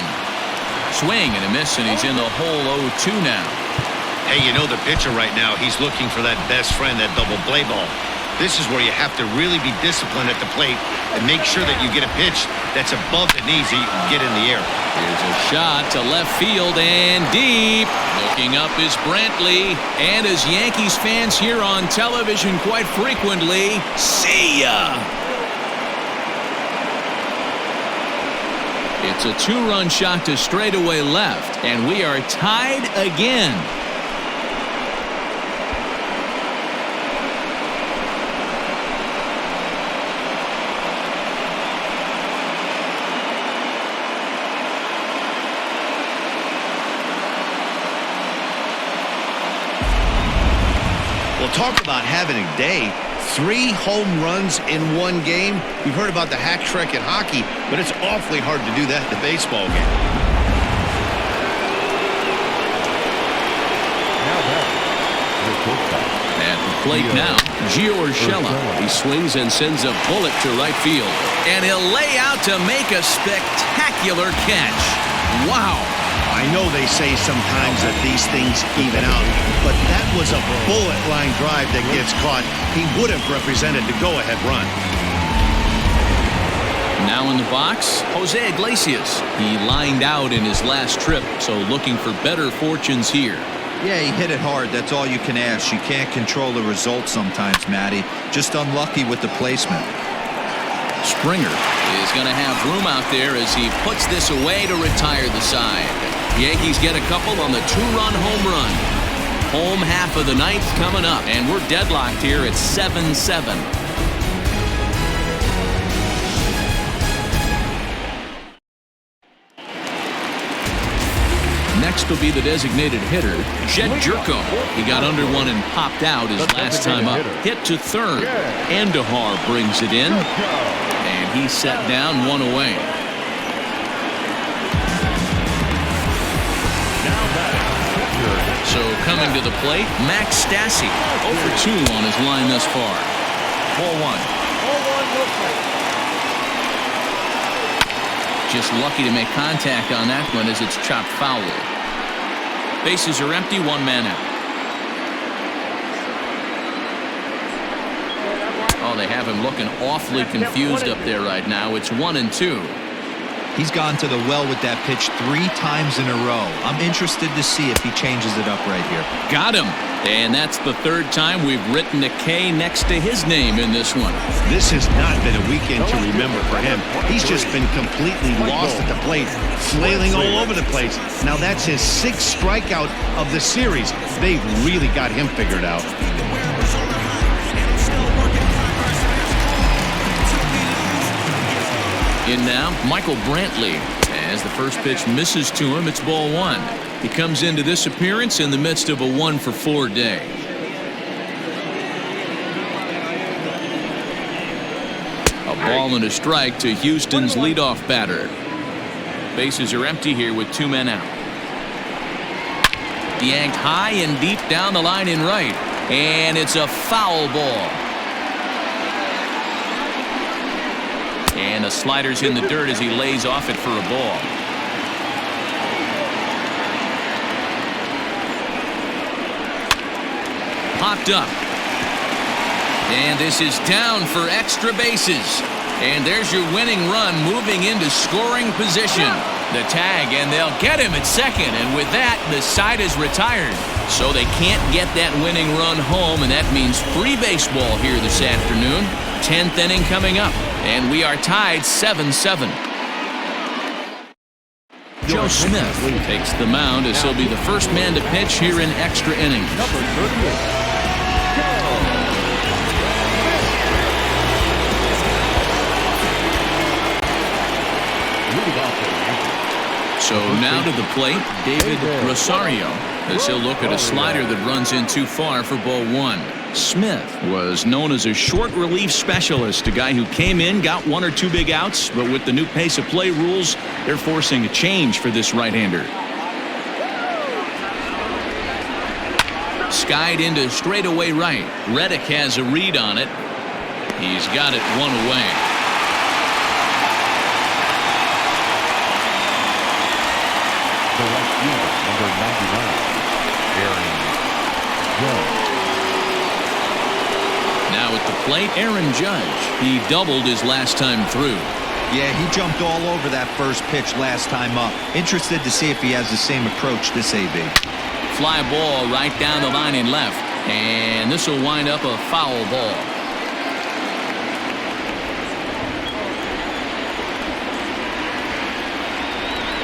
Swing and a miss, and he's in the hole 0-2 now. Hey, you know the pitcher right now, he's looking for that best friend, that double play ball. This is where you have to really be disciplined at the plate and make sure that you get a pitch that's above the knees that you can get in the air. Here's a shot to left field and deep. Looking up is Brantley. And as Yankees fans hear on television quite frequently, see ya! It's a 2-run shot to straightaway left, and we are tied again. Talk about having a day. 3 home runs in 1 game. We've heard about the hat trick in hockey, but it's awfully hard to do that in a baseball game. At the plate now, Gio Urshela. He swings and sends a bullet to right field. And he'll lay out to make a spectacular catch. Wow. I know they say sometimes that these things even out, but that was a bullet line drive that gets caught. He would have represented the go-ahead run. Now in the box, Jose Iglesias. He lined out in his last trip, so looking for better fortunes here. Yeah, he hit it hard. That's all you can ask. You can't control the result sometimes, Matty. Just unlucky with the placement. Springer is going to have room out there as he puts this away to retire the side. Yankees get a couple on the 2-run home run. Home half of the ninth coming up, and we're deadlocked here at 7-7. Next will be the designated hitter, Jed Jerko. He got under one and popped out his last time up. Hit to third. Andahar brings it in, and he's set down 1 away. So coming to the plate, Max Stassi. 0 for 2 on his line thus far. 4-1. Just lucky to make contact on that one as it's chopped foul. Bases are empty, 1 man out. Oh, they have him looking awfully confused up there right now. It's 1-2. He's gone to the well with that pitch 3 times in a row. I'm interested to see if he changes it up right here. Got him. And that's the 3rd time we've written a K next to his name in this one. This has not been a weekend to remember for him. He's just been completely lost at the plate, flailing all over the place. Now that's his 6th strikeout of the series. They've really got him figured out. In now, Michael Brantley. As the first pitch misses to him, it's ball 1. He comes into this appearance in the midst of a 1 for 4 day. A ball and a strike to Houston's leadoff batter. Bases are empty here with 2 men out. Yanked high and deep down the line in right. And it's a foul ball. And the slider's in the dirt as he lays off it for a ball. Popped up. And this is down for extra bases. And there's your winning run moving into scoring position. The tag, and they'll get him at second. And with that, the side is retired. So they can't get that winning run home, and that means free baseball here this afternoon. 10th inning coming up, and we are tied 7-7. Joe Smith takes the mound as he'll be the first man to pitch here in extra innings. Number 38. So now to the plate, David Rosario, as he'll look at a slider that runs in too far for ball one. Smith was known as a short relief specialist, a guy who came in, got one or two big outs, but with the new pace of play rules, they're forcing a change for this right-hander. Skied into straightaway right. Reddick has a read on it. He's got it one away. The right fielder, number 99, Aaron Judge. Now at the plate, Aaron Judge. He doubled his last time through. Yeah, he jumped all over that first pitch last time up. Interested to see if he has the same approach this AB. Fly ball right down the line in left. And this will wind up a foul ball.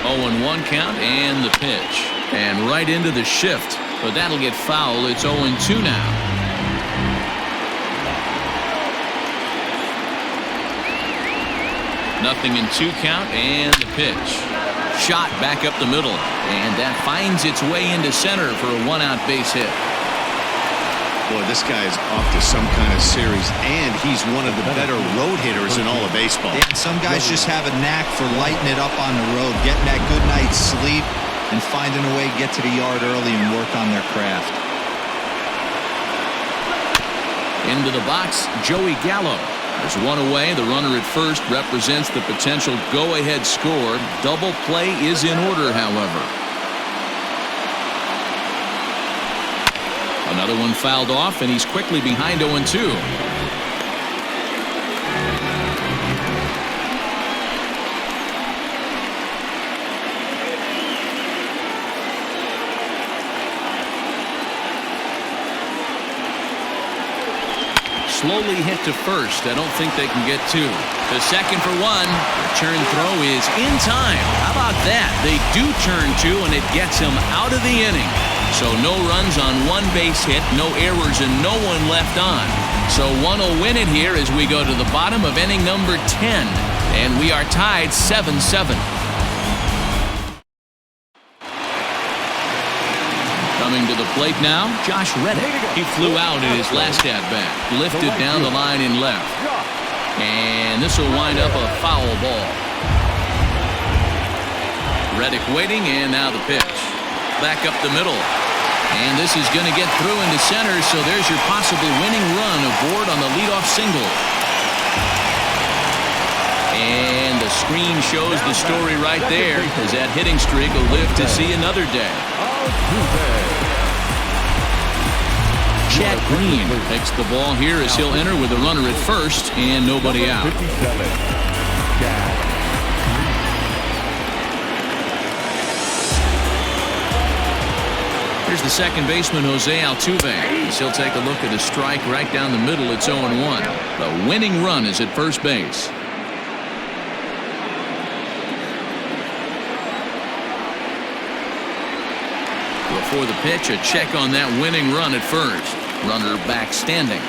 Oh, and 1 count and the pitch. And right into the shift. But that'll get foul. It's 0-2 now. Nothing in 2 count and the pitch. Shot back up the middle. And that finds its way into center for a 1-out base hit. Boy, this guy is off to some kind of series, and he's one of the better road hitters in all of baseball. Yeah, some guys just have a knack for lighting it up on the road, getting that good night's sleep, and finding a way to get to the yard early and work on their craft. Into the box, Joey Gallo. There's one away. The runner at first represents the potential go-ahead score. Double play is in order, however. Another one fouled off, and he's quickly behind 0-2. Slowly hit to first. I don't think they can get 2. To second for 1. Return throw is in time. How about that? They do turn 2, and it gets him out of the inning. So no runs on 1 base hit, no errors, and no one left on. So one will win it here as we go to the bottom of inning number 10. And we are tied 7-7. Coming to the plate now, Josh Reddick. He flew out in his last at-bat. Lifted down the line in left. And this will wind up a foul ball. Reddick waiting, and now the pitch. Back up the middle. And this is going to get through into center, so there's your possible winning run aboard on the leadoff single. And the screen shows the story right there, as that hitting streak will live to see another day. Chad Green takes the ball here as he'll enter with a runner at first and nobody out. Here's the second baseman, Jose Altuve, as he'll take a look at a strike right down the middle. It's 0-1. The winning run is at first base. Before the pitch, a check on that winning run at first. Runner back standing.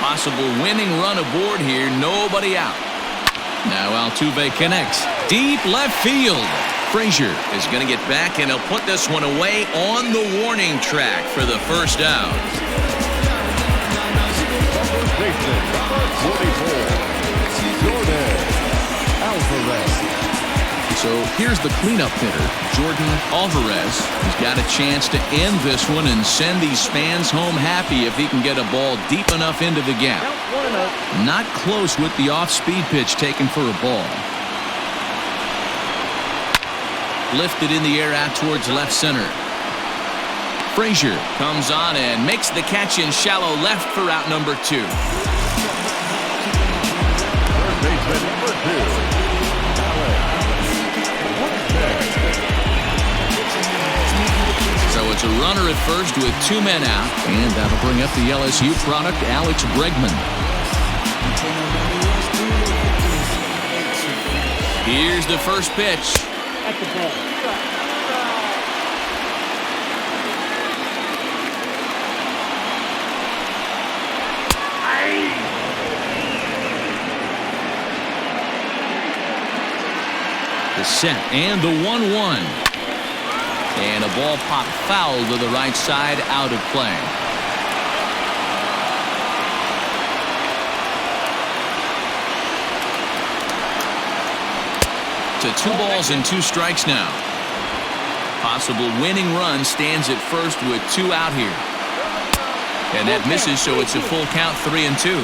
Possible winning run aboard here. Nobody out. Now Altuve connects. Deep left field. Frazier is going to get back, and he'll put this one away on the warning track for the first out. So here's the cleanup hitter, Jordan Alvarez. He's got a chance to end this one and send these fans home happy if he can get a ball deep enough into the gap. Not close with the off-speed pitch taken for a ball. Lifted in the air out towards left center. Frazier comes on and makes the catch in shallow left for out number 2. Third baseman number 2. So it's a runner at first with 2 men out, and that'll bring up the LSU product, Alex Bregman. Here's the first pitch. at the ball. The set and the 1-1. And a ball popped foul to the right side, out of play. To 2 balls and 2 strikes now. Possible winning run stands at first with 2 out here. And that misses, so it's a full count, 3-2.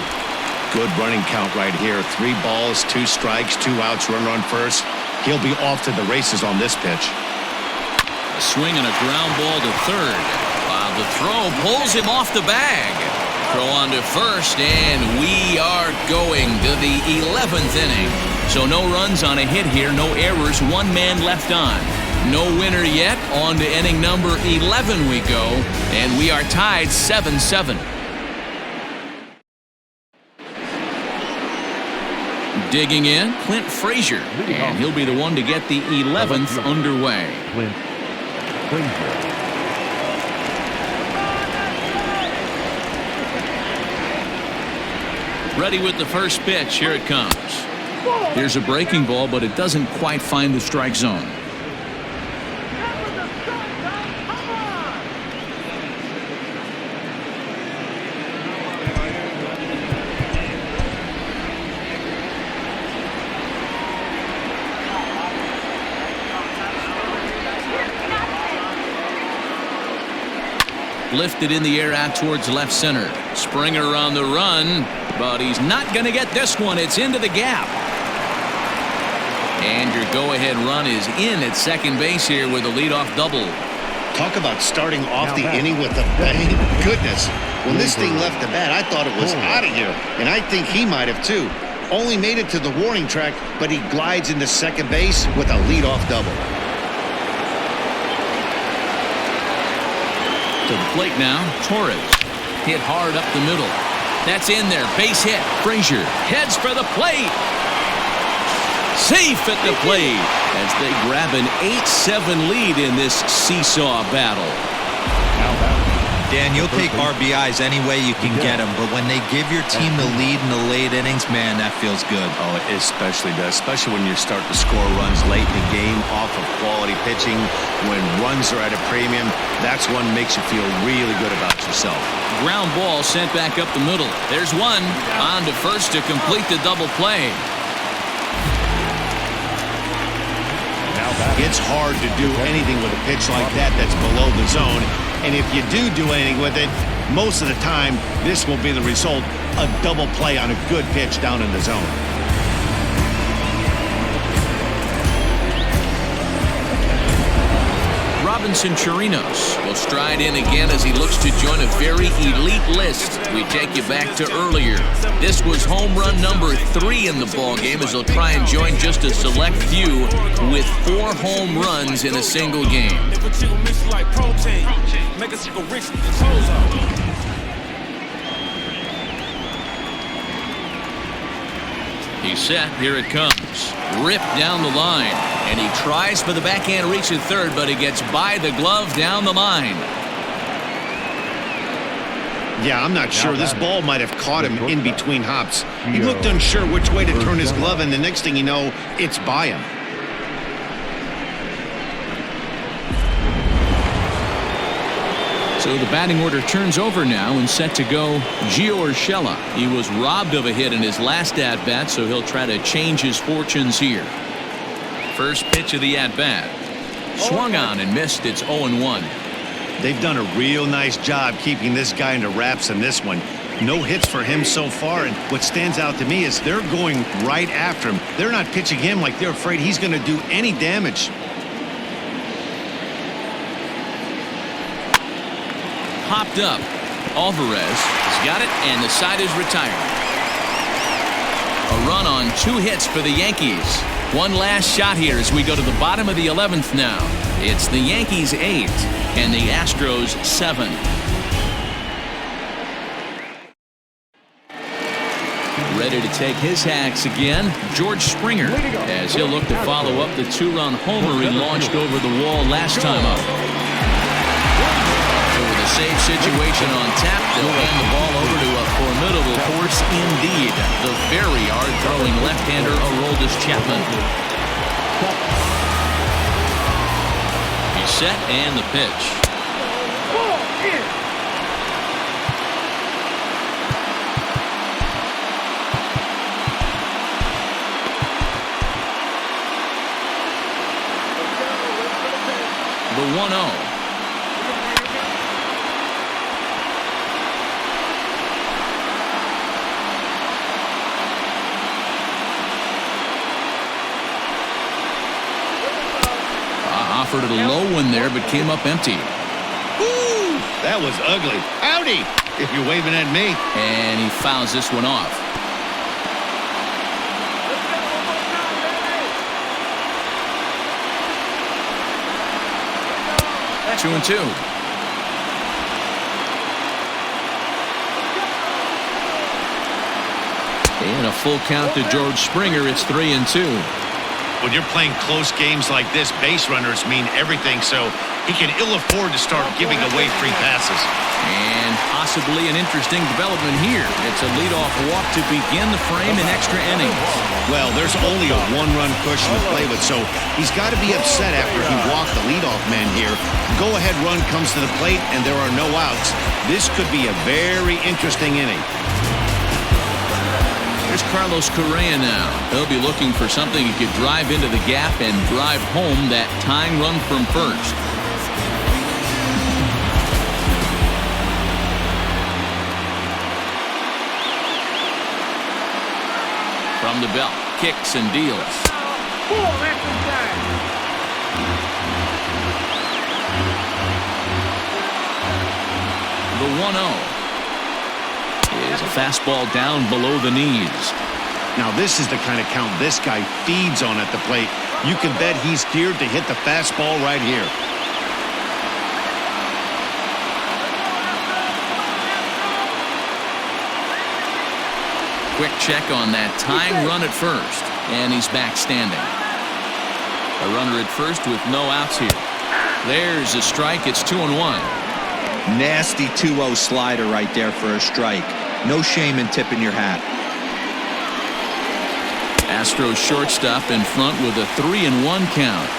Good running count right here. 3 balls, 2 strikes, 2 outs, runner on first. He'll be off to the races on this pitch. A swing and a ground ball to third. While the throw pulls him off the bag. Throw on to first, and we are going to the 11th inning. So no runs on a hit here, no errors, 1 man left on. No winner yet. On to inning number 11 we go, and we are tied 7-7. Digging in, Clint Frazier, and he'll be the one to get the 11th underway. Clint Frazier. Ready with the first pitch. Here it comes. Here's a breaking ball, but it doesn't quite find the strike zone. Lifted in the air out towards left center. Springer on the run, but he's not going to get this one. It's into the gap. And your go-ahead run is in at second base here with a leadoff double. Talk about starting off the inning with a bang. Goodness, when this thing left the bat, I thought it was out of here. And I think he might have too. Only made it to the warning track, but he glides into second base with a leadoff double. To the plate now, Torres. Hit hard up the middle. That's in there. Base hit. Frazier heads for the plate. Safe at the plate as they grab an 8-7 lead in this seesaw battle. Dan, you'll take RBIs any way you can get them, but when they give your team the lead in the late innings, man, that feels good. Oh, it especially does, especially when you start to score runs late in the game off of quality pitching. When runs are at a premium, that's one makes you feel really good about yourself. Ground ball sent back up the middle. There's one. On to first to complete the double play. It's hard to do anything with a pitch like that that's below the zone. And if you do anything with it, most of the time, this will be the result, a double play on a good pitch down in the zone. Robinson Chirinos will stride in again as he looks to join a very elite list. We take you back to earlier. This was home run number 3 in the ballgame as he'll try and join just a select few with 4 home runs in a single game. He's set. Here it comes. Ripped down the line. And he tries for the backhand reach at third, but he gets by the glove down the line. Yeah, I'm not sure. This ball might have caught him in between hops. He looked unsure which way to turn his glove, and the next thing you know, it's by him. So the batting order turns over now and set to go Gio Urshela. He was robbed of a hit in his last at-bat, so he'll try to change his fortunes here. First pitch of the at-bat. Swung on and missed. It's 0-1. They've done a real nice job keeping this guy into wraps in this one. No hits for him so far, and what stands out to me is they're going right after him. They're not pitching him like they're afraid he's going to do any damage. Popped up. Alvarez has got it, and the side is retired. A run on 2 hits for the Yankees. One last shot here as we go to the bottom of the 11th now. It's the Yankees 8 and the Astros 7. Ready to take his hacks again, George Springer, as he'll look to follow up the two-run homer he launched over the wall last time up. So with a save situation on tap, they'll hand the ball over to a formidable force indeed, the very hard-throwing left-hander Aroldis Chapman. He's set and the pitch. The 1-0. Offered it a low one there, but came up empty. Woo! That was ugly. Howdy, if you're waving at me. And he fouls this one off. Two and two. And a full count to George Springer. It's 3-2. When you're playing close games like this, base runners mean everything, so he can ill afford to start giving away free passes. And possibly an interesting development here. It's a leadoff walk to begin the frame in extra innings. Well, there's only a one-run cushion to play with, so he's got to be upset after he walked the leadoff man here. Go-ahead run comes to the plate, and there are no outs. This could be a very interesting inning. Here's Carlos Correa now. He'll be looking for something he could drive into the gap and drive home that tying run from first. From the belt, kicks and deals. The 1-0 is a fastball down below the knees. Now this is the kind of count this guy feeds on at the plate. You can bet he's geared to hit the fastball right here. Quick check on that tying run at first, and he's back standing. A runner at first with no outs here. There's a strike. It's 2-1. Nasty 2-0 slider right there for a strike. No shame in tipping your hat. Astros shortstop in front with a 3-1 count.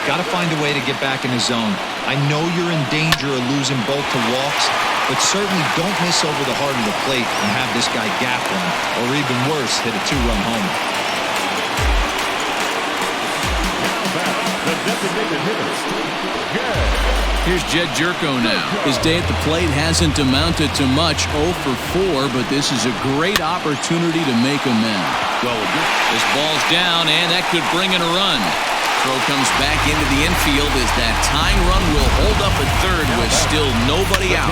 Got to find a way to get back in the zone. I know you're in danger of losing both to walks, but certainly don't miss over the heart of the plate and have this guy gap one, or even worse, hit a two-run homer. The designated hitter, Here's Jed Jerko now. His day at the plate hasn't amounted to much, 0 for 4, but this is a great opportunity to make amends. Well, this ball's down, and that could bring in a run. Throw comes back into the infield as that tying run will hold up at third with still nobody out.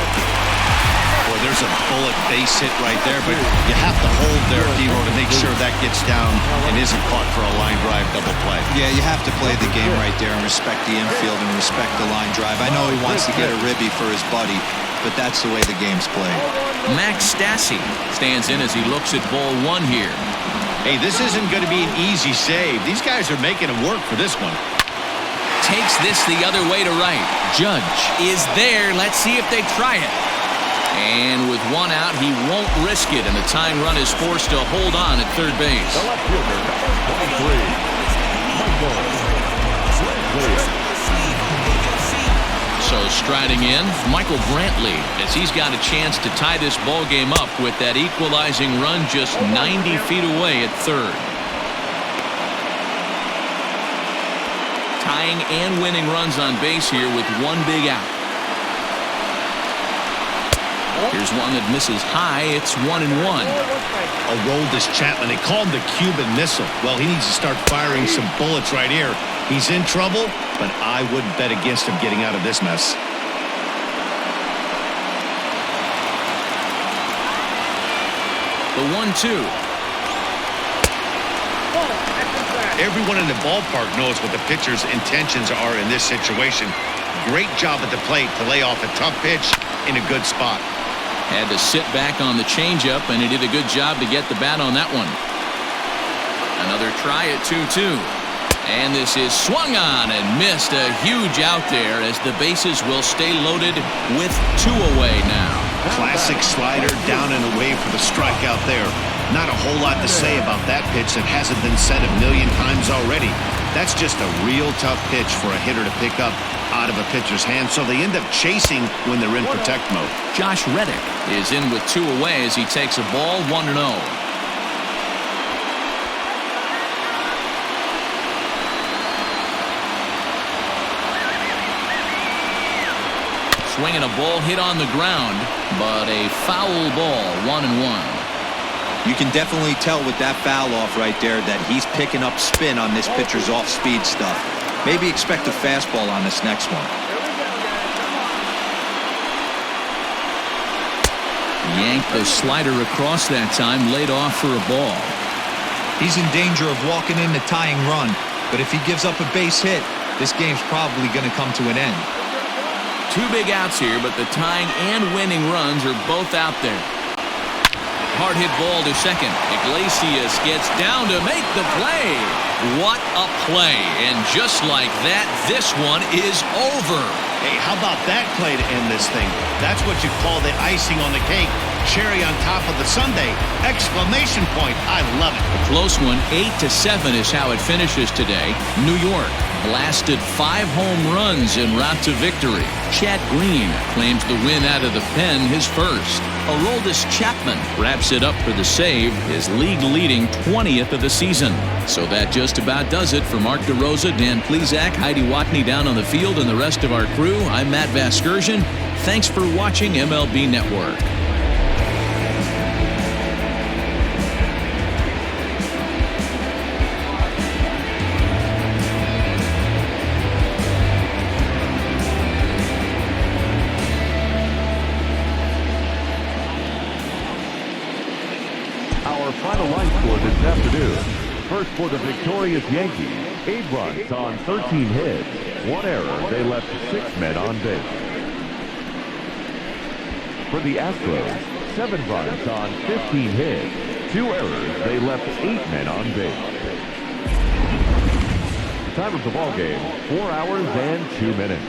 boy, there's a bullet base hit right there, but you have to hold there, Dero, to make sure that gets down and isn't caught for a line drive double play. Yeah, you have to play the game right there and respect the infield and respect the line drive. I know he wants to get a ribby for his buddy, but that's the way the game's played. Max Stassi stands in as he looks at ball one here. Hey, this isn't going to be an easy save. These guys are making it work for this one. Takes this the other way to right. Judge is there. Let's see if they try it. And with one out, he won't risk it, and the tying run is forced to hold on at third base. The left fielder, 23, Michael Brantley. So striding in, Michael Brantley, as he's got a chance to tie this ball game up with that equalizing run just 90 feet away at third. Tying and winning runs on base here with one big out. Here's one that misses high. It's 1-1. Aroldis Chapman, they call him the Cuban Missile. Well, he needs to start firing some bullets right here. He's in trouble, but I wouldn't bet against him getting out of this mess. The 1-2. Everyone in the ballpark knows what the pitcher's intentions are in this situation. Great job at the plate to lay off a tough pitch in a good spot. Had to sit back on the changeup, and he did a good job to get the bat on that one. Another try at 2-2. And this is swung on and missed. A huge out there as the bases will stay loaded with 2 away now. Classic slider down and away for the strikeout there. Not a whole lot to say about that pitch that hasn't been said a million times already. That's just a real tough pitch for a hitter to pick up out of a pitcher's hand, so they end up chasing when they're in protect mode. Josh Reddick is in with 2 away as he takes a ball 1-0. Swinging a ball hit on the ground, but a foul ball, 1-1. You can definitely tell with that foul off right there that he's picking up spin on this pitcher's off-speed stuff. Maybe expect a fastball on this next one. Yanked the slider across that time, laid off for a ball. He's in danger of walking in the tying run, but if he gives up a base hit, this game's probably going to come to an end. 2 big outs here, but the tying and winning runs are both out there. Hard hit ball to second. Iglesias gets down to make the play. What a play. And just like that, this one is over. Hey, how about that play to end this thing? That's what you call the icing on the cake. Cherry on top of the sundae. Exclamation point. I love it. A close one. 8-7 is how it finishes today. New York blasted 5 home runs en route to victory. Chad Green claims the win out of the pen, his first. Aroldis Chapman wraps it up for the save, his league-leading 20th of the season. So that just about does it for Mark DeRosa, Dan Plesac, Heidi Watney down on the field, and the rest of our crew. I'm Matt Vasgersian. Thanks for watching MLB Network. Our final line score this afternoon. First for the victorious Yankees, 8 runs on 13 hits. 1 error, they left 6 men on base. For the Astros, 7 runs on 15 hits. 2 errors, they left 8 men on base. The time of the ball game, 4 hours and 2 minutes.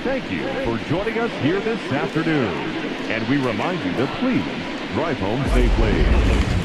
Thank you for joining us here this afternoon. And we remind you to please drive home safely.